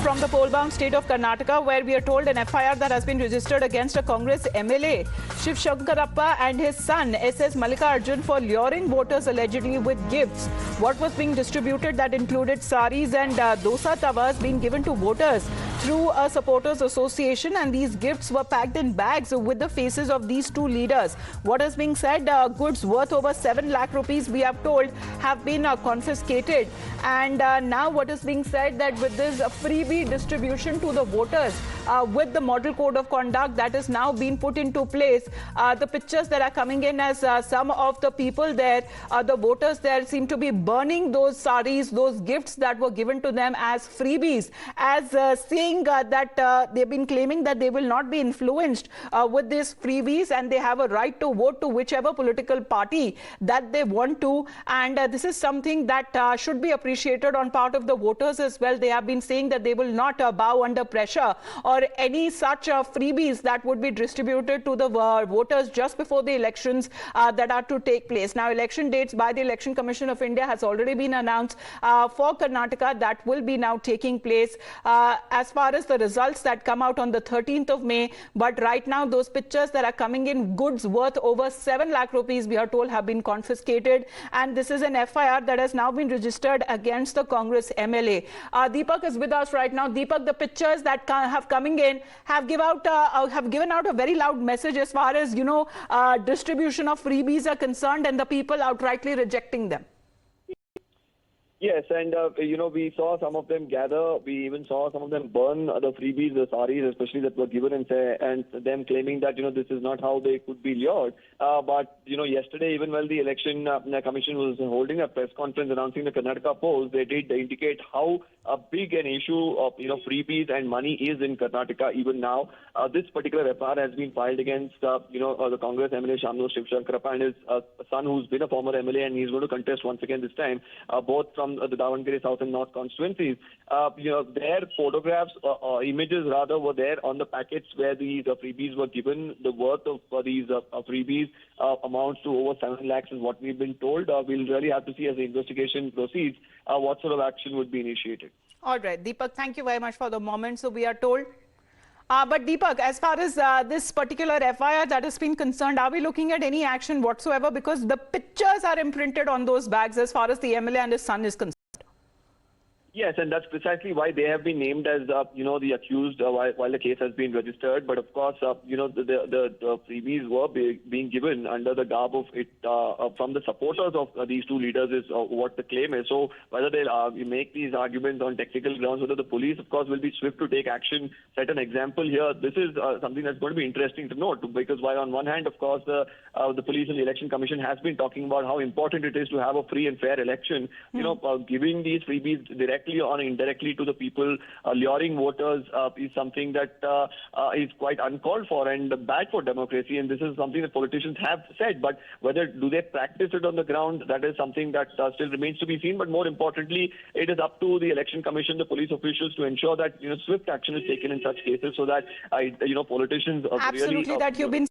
from the poll-bound state of Karnataka, where we are told an FIR that has been registered against a Congress MLA Shivashankarappa and his son SS Mallikarjun for luring voters allegedly with gifts. What was being distributed that included sarees and dosa tawas being given to voters through a supporters association, and these gifts were packed in bags with the faces of these two leaders. What is being said, goods worth over 7 lakh rupees, we have told, have been confiscated. And now what is being said that with this freebie distribution to the voters, with the model code of conduct that is now being put into place, the pictures that are coming in as some of the people there, the voters there seem to be burning those saris, those gifts that were given to them as freebies, as saying that they've been claiming that they will not be influenced with these freebies, and they have a right to vote to whichever political party that they want to. And this is something that should be appreciated on part of the voters as well. They have been saying that they will not bow under pressure or any such freebies that would be distributed to the voters just before the elections that are to take place. Now, election dates by the Election Commission of India has already been announced for Karnataka. That will be now taking place as far as the results that come out on the 13th of May. But right now, those pictures that are coming in, goods worth over 7 lakh rupees, we are told, have been confiscated. And this is an FIR that has now been registered against the Congress MLA. Deepak is with us right now. Deepak, the pictures that have coming in have given out a very loud message as far as, distribution of freebies are concerned, and the people outrightly rejecting them. Yes, and we saw some of them gather. We even saw some of them burn the freebies, the saris, especially that were given, and them claiming that this is not how they could be lured. But yesterday, even while the election commission was holding a press conference announcing the Karnataka Polls, they did indicate how big an issue of freebies and money is in Karnataka even now. This particular FIR has been filed against the Congress MLA Shamanur Shivashankarappa and his son, who's been a former MLA, and he's going to contest once again this time, both from the Davangere South and North constituencies. Their photographs, images rather, were there on the packets where these freebies were given. The worth of these freebies amounts to over 7 lakhs is what we've been told. We'll really have to see as the investigation proceeds what sort of action would be initiated. All right, Deepak, thank you very much for the moment. So we are told. But Deepak, as far as this particular FIR that has been concerned, are we looking at any action whatsoever? Because the pictures are imprinted on those bags as far as the MLA and his son is concerned. Yes, and that's precisely why they have been named as, the accused while the case has been registered. But of course, the freebies were being given under the garb of it from the supporters of these two leaders is what the claim is. So whether they'll make these arguments on technical grounds, whether the police, of course, will be swift to take action, set an example here. This is something that's going to be interesting to note, because while on one hand, of course, the police and the election commission has been talking about how important it is to have a free and fair election, giving these freebies directly or indirectly to the people, luring voters is something that is quite uncalled for and bad for democracy. And this is something that politicians have said. But whether do they practice it on the ground, that is something that still remains to be seen. But more importantly, it is up to the election commission, the police officials, to ensure that swift action is taken in such cases, so that politicians absolutely really that you've been